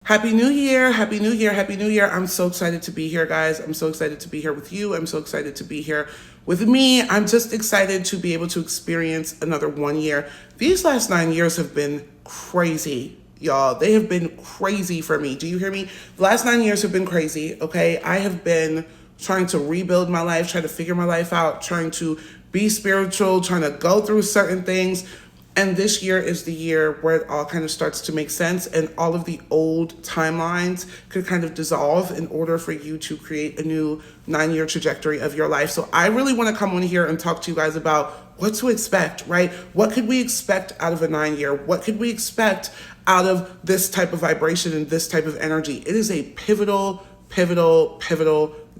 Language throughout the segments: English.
Happy New Year, Happy New Year, Happy New Year. I'm so excited to be here, guys. I'm so excited to be here with you. I'm so excited to be here with me. I'm just excited to be able to experience another 1 year. These last 9 years have been crazy, y'all. They have been crazy for me. Do you hear me? The last 9 years have been crazy, okay? I have been trying to rebuild my life, trying to figure my life out, trying to be spiritual, trying to go through certain things. And this year is the year where it all kind of starts to make sense and all of the old timelines could kind of dissolve in order for you to create a new 9-year trajectory of your life. So I really want to come on here and talk to you guys about what to expect, right? What could we expect out of a 9-year? What could we expect out of this type of vibration and this type of energy? It is a pivotal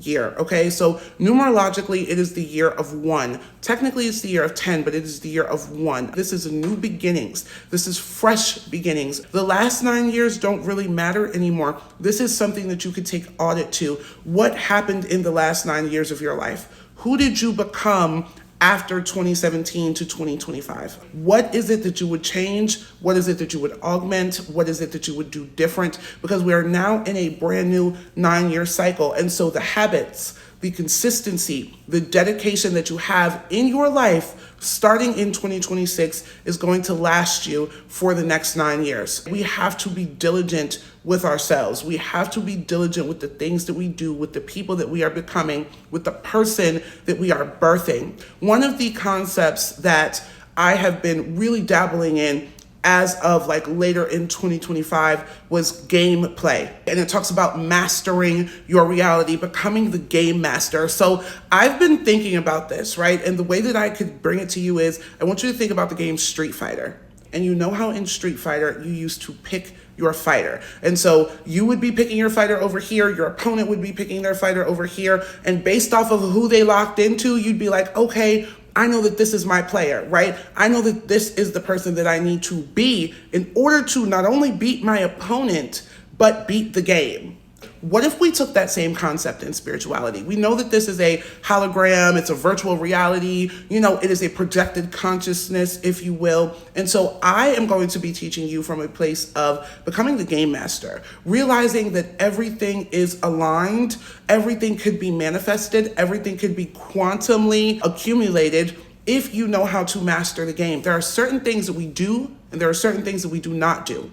year, okay? So numerologically, it is the year of 1. Technically, it's the year of 10, but it is the year of 1. This is new beginnings. This is fresh beginnings. The last 9 years don't really matter anymore. This is something that you could take audit to. What happened in the last 9 years of your life? Who did you become after 2017 to 2025? What is it that you would change? What is it that you would augment? What is it that you would do different? Because we are now in a brand new 9-year cycle. And so the habits, the consistency, the dedication that you have in your life starting in 2026 is going to last you for the next 9 years. We have to be diligent with ourselves. We have to be diligent with the things that we do, with the people that we are becoming, with the person that we are birthing. One of the concepts that I have been really dabbling in as of like later in 2025 was gameplay. And it talks about mastering your reality, becoming the game master. So I've been thinking about this, right? And the way that I could bring it to you is I want you to think about the game Street Fighter. And you know how in Street Fighter, you used to pick your fighter. And so you would be picking your fighter over here, your opponent would be picking their fighter over here. And based off of who they locked into, you'd be like, okay, I know that this is my player, right? I know that this is the person that I need to be in order to not only beat my opponent, but beat the game. What if we took that same concept in spirituality? We know that this is a hologram, it's a virtual reality, it is a projected consciousness, if you will. And so I am going to be teaching you from a place of becoming the game master, realizing that everything is aligned, everything could be manifested, everything could be quantumly accumulated if you know how to master the game. There are certain things that we do, and there are certain things that we do not do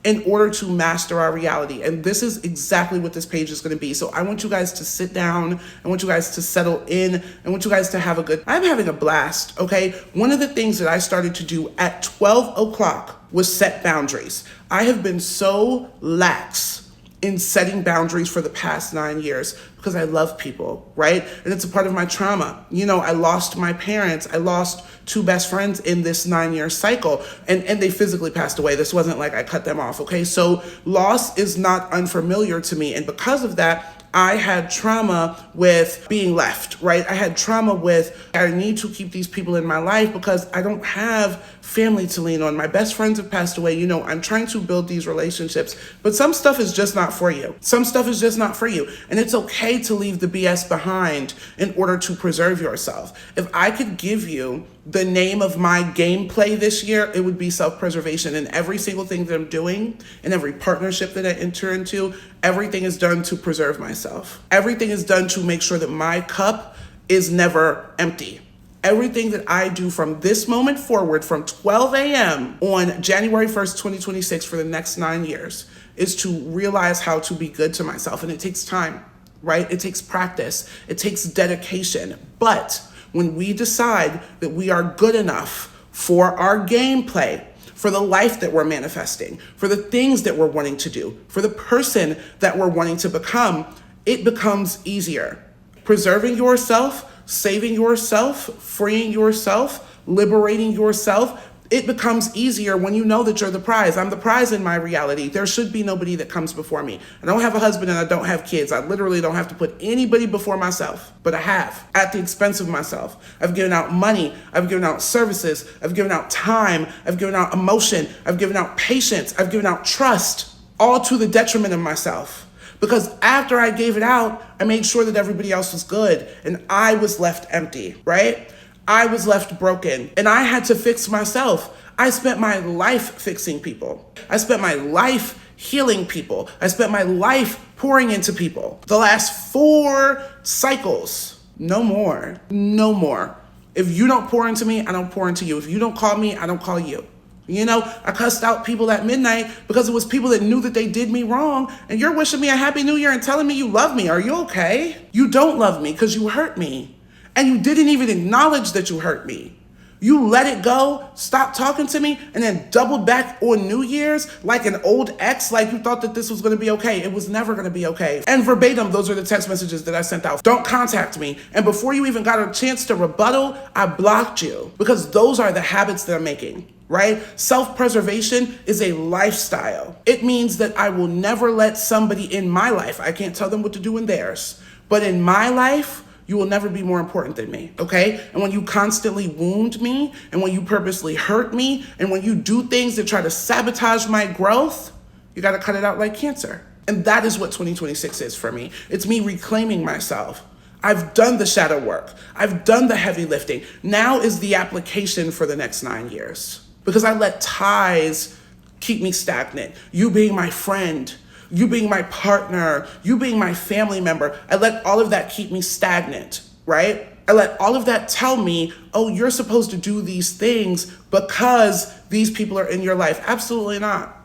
in order to master our reality. And this is exactly what this page is going to be. So I want you guys to sit down. I want you guys to settle in. I want you guys to have I'm having a blast, okay? One of the things that I started to do at 12 o'clock was set boundaries. I have been so lax in setting boundaries for the past 9 years because I love people, right? And it's a part of my trauma. I lost my parents. I lost 2 best friends in this 9-year cycle, and they physically passed away. This wasn't like I cut them off, okay? So loss is not unfamiliar to me. And because of that, I had trauma with being left, right? I had trauma with, I need to keep these people in my life because I don't have family to lean on. My best friends have passed away. I'm trying to build these relationships, but some stuff is just not for you. Some stuff is just not for you. And it's okay to leave the BS behind in order to preserve yourself. If I could give you the name of my gameplay this year, it would be self-preservation. And every single thing that I'm doing and every partnership that I enter into, everything is done to preserve myself. Everything is done to make sure that my cup is never empty. Everything that I do from this moment forward, from 12 a.m. on January 1st, 2026 for the next 9 years, is to realize how to be good to myself. And it takes time, right? It takes practice. It takes dedication. But when we decide that we are good enough for our gameplay, for the life that we're manifesting, for the things that we're wanting to do, for the person that we're wanting to become, it becomes easier. Preserving yourself, saving yourself, freeing yourself, liberating yourself, it becomes easier when you know that you're the prize. I'm the prize in my reality. There should be nobody that comes before me. I don't have a husband and I don't have kids. I literally don't have to put anybody before myself, but I have at the expense of myself. I've given out money. I've given out services. I've given out time. I've given out emotion. I've given out patience. I've given out trust, all to the detriment of myself. Because after I gave it out, I made sure that everybody else was good and I was left empty, right? I was left broken and I had to fix myself. I spent my life fixing people. I spent my life healing people. I spent my life pouring into people. The last 4 cycles, no more, no more. If you don't pour into me, I don't pour into you. If you don't call me, I don't call you. You know, I cussed out people at midnight because it was people that knew that they did me wrong, and you're wishing me a happy new year and telling me you love me. Are you okay? You don't love me because you hurt me, and you didn't even acknowledge that you hurt me. You let it go, stopped talking to me, and then doubled back on New Year's like an old ex, like you thought that this was gonna be okay. It was never gonna be okay. And verbatim, those are the text messages that I sent out. Don't contact me. And before you even got a chance to rebuttal, I blocked you, because those are the habits that I'm making. Right? Self-preservation is a lifestyle. It means that I will never let somebody in my life, I can't tell them what to do in theirs, but in my life, you will never be more important than me, okay? And when you constantly wound me, and when you purposely hurt me, and when you do things that try to sabotage my growth, you gotta cut it out like cancer. And that is what 2026 is for me. It's me reclaiming myself. I've done the shadow work. I've done the heavy lifting. Now is the application for the next 9 years. Because I let ties keep me stagnant. You being my friend, you being my partner, you being my family member, I let all of that keep me stagnant, right? I let all of that tell me, oh, you're supposed to do these things because these people are in your life. Absolutely not.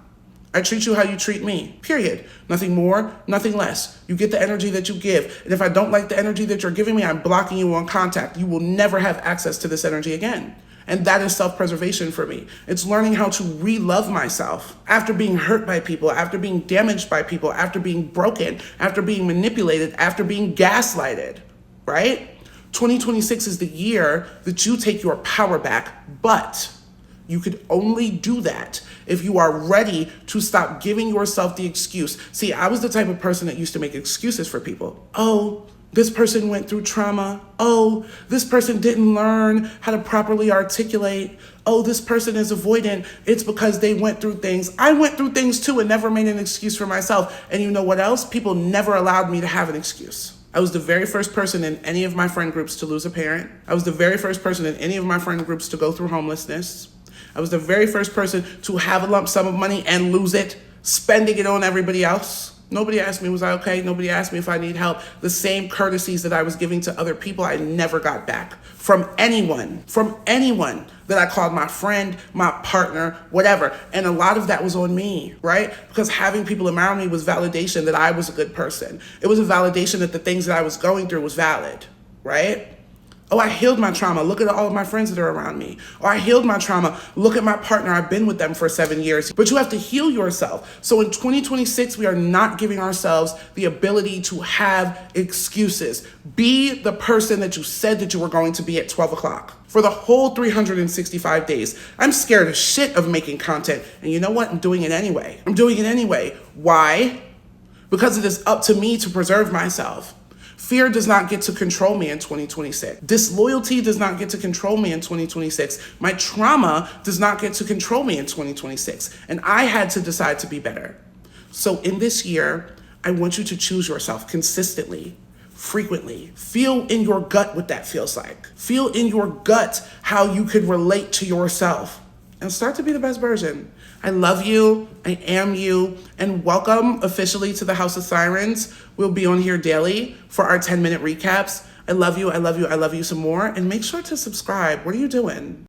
I treat you how you treat me, period. Nothing more, nothing less. You get the energy that you give. And if I don't like the energy that you're giving me, I'm blocking you on contact. You will never have access to this energy again. And that is self-preservation for me. It's learning how to re-love myself after being hurt by people, after being damaged by people, after being broken, after being manipulated, after being gaslighted, right? 2026 is the year that you take your power back, but you could only do that if you are ready to stop giving yourself the excuse. See, I was the type of person that used to make excuses for people. Oh, this person went through trauma. Oh, this person didn't learn how to properly articulate. Oh, this person is avoidant. It's because they went through things. I went through things too and never made an excuse for myself. And you know what else? People never allowed me to have an excuse. I was the very first person in any of my friend groups to lose a parent. I was the very first person in any of my friend groups to go through homelessness. I was the very first person to have a lump sum of money and lose it, spending it on everybody else. Nobody asked me, was I okay? Nobody asked me if I need help. The same courtesies that I was giving to other people, I never got back from anyone that I called my friend, my partner, whatever. And a lot of that was on me, right? Because having people around me was validation that I was a good person. It was a validation that the things that I was going through was valid, right? Oh, I healed my trauma. Look at all of my friends that are around me. Or I healed my trauma. Look at my partner. I've been with them for 7 years. But you have to heal yourself. So in 2026, we are not giving ourselves the ability to have excuses. Be the person that you said that you were going to be at 12 o'clock. For the whole 365 days, I'm scared as shit of making content. And you know what? I'm doing it anyway. I'm doing it anyway. Why? Because it is up to me to preserve myself. Fear does not get to control me in 2026. Disloyalty does not get to control me in 2026. My trauma does not get to control me in 2026. And I had to decide to be better. So in this year, I want you to choose yourself consistently, frequently. Feel in your gut what that feels like. Feel in your gut how you could relate to yourself and start to be the best version. I love you, I am you, and welcome officially to the House of Sirens. We'll be on here daily for our 10-minute recaps. I love you, I love you, I love you some more, and make sure to subscribe. What are you doing?